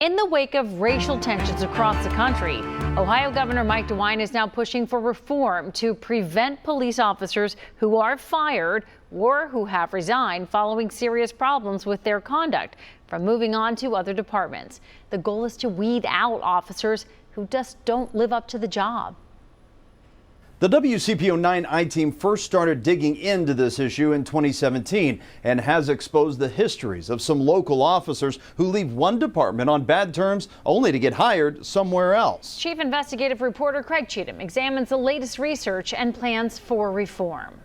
In the wake of racial tensions across the country, Ohio Governor Mike DeWine is now pushing for reform to prevent police officers who are fired or who have resigned following serious problems with their conduct from moving on to other departments. The goal is to weed out officers who just don't live up to the job. The WCPO 9 I-Team first started digging into this issue in 2017 and has exposed the histories of some local officers who leave one department on bad terms only to get hired somewhere else. Chief Investigative Reporter Craig Cheatham examines the latest research and plans for reform.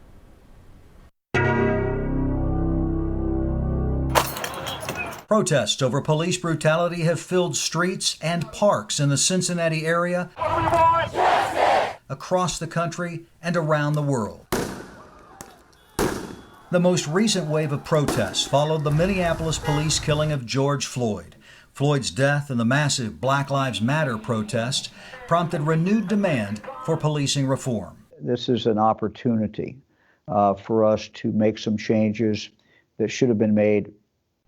Protests over police brutality have filled streets and parks in the Cincinnati area, across the country, and around the world. The most recent wave of protests followed the Minneapolis police killing of George Floyd. Floyd's death and the massive Black Lives Matter protests prompted renewed demand for policing reform. This is an opportunity for us to make some changes that should have been made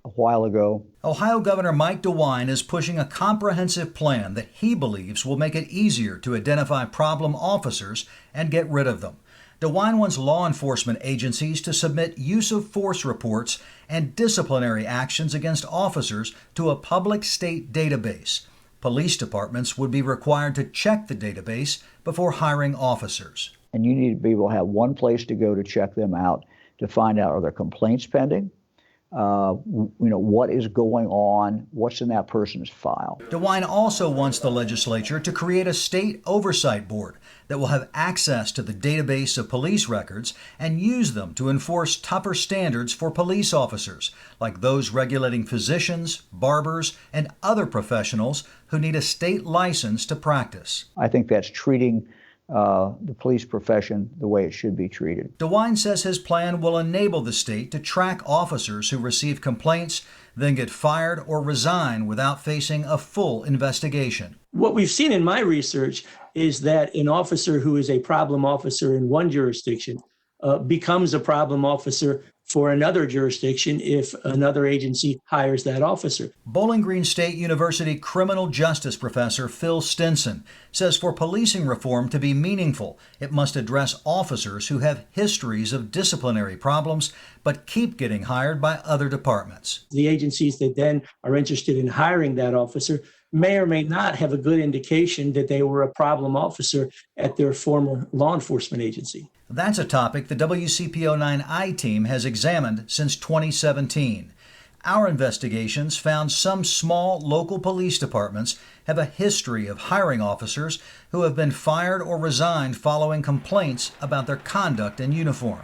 a while ago. Ohio Governor Mike DeWine is pushing a comprehensive plan that he believes will make it easier to identify problem officers and get rid of them. DeWine wants law enforcement agencies to submit use of force reports and disciplinary actions against officers to a public state database. Police departments would be required to check the database before hiring officers. And you need to be able to have one place to go to check them out, to find out, are there complaints pending? What is going on? What's in that person's file? DeWine also wants the legislature to create a state oversight board that will have access to the database of police records and use them to enforce tougher standards for police officers, like those regulating physicians, barbers, and other professionals who need a state license to practice. I think that's treating the police profession the way it should be treated. DeWine says his plan will enable the state to track officers who receive complaints, then get fired or resign without facing a full investigation. What we've seen in my research is that an officer who is a problem officer in one jurisdiction becomes a problem officer for another jurisdiction if another agency hires that officer. Bowling Green State University criminal justice professor Phil Stinson says for policing reform to be meaningful, it must address officers who have histories of disciplinary problems but keep getting hired by other departments. The agencies that then are interested in hiring that officer may or may not have a good indication that they were a problem officer at their former law enforcement agency. That's a topic the WCPO 9 I-Team has examined since 2017. Our investigations found some small local police departments have a history of hiring officers who have been fired or resigned following complaints about their conduct in uniform.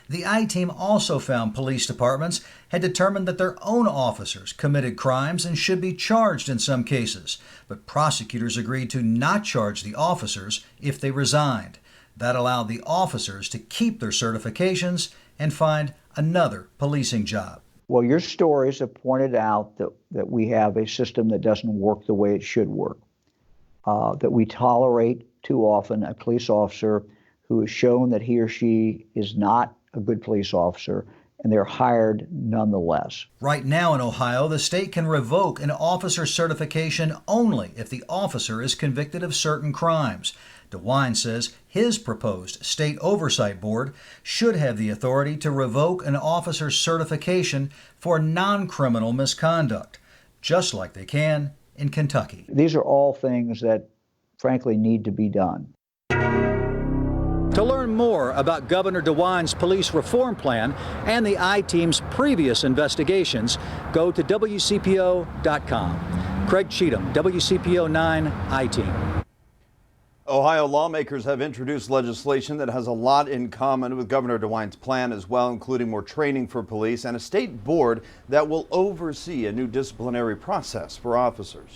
The I-Team also found police departments had determined that their own officers committed crimes and should be charged in some cases, but prosecutors agreed to not charge the officers if they resigned. That allowed the officers to keep their certifications and find another policing job. Well, your stories have pointed out that we have a system that doesn't work the way it should work, that we tolerate too often a police officer who has shown that he or she is not a good police officer, and they're hired nonetheless. Right now in Ohio, the state can revoke an officer's certification only if the officer is convicted of certain crimes. DeWine says his proposed state oversight board should have the authority to revoke an officer's certification for non-criminal misconduct, just like they can in Kentucky. These are all things that, frankly, need to be done. To learn more about Governor DeWine's police reform plan and the I-Team's previous investigations, go to WCPO.com. Craig Cheatham, WCPO 9 I-Team. Ohio lawmakers have introduced legislation that has a lot in common with Governor DeWine's plan as well, including more training for police and a state board that will oversee a new disciplinary process for officers.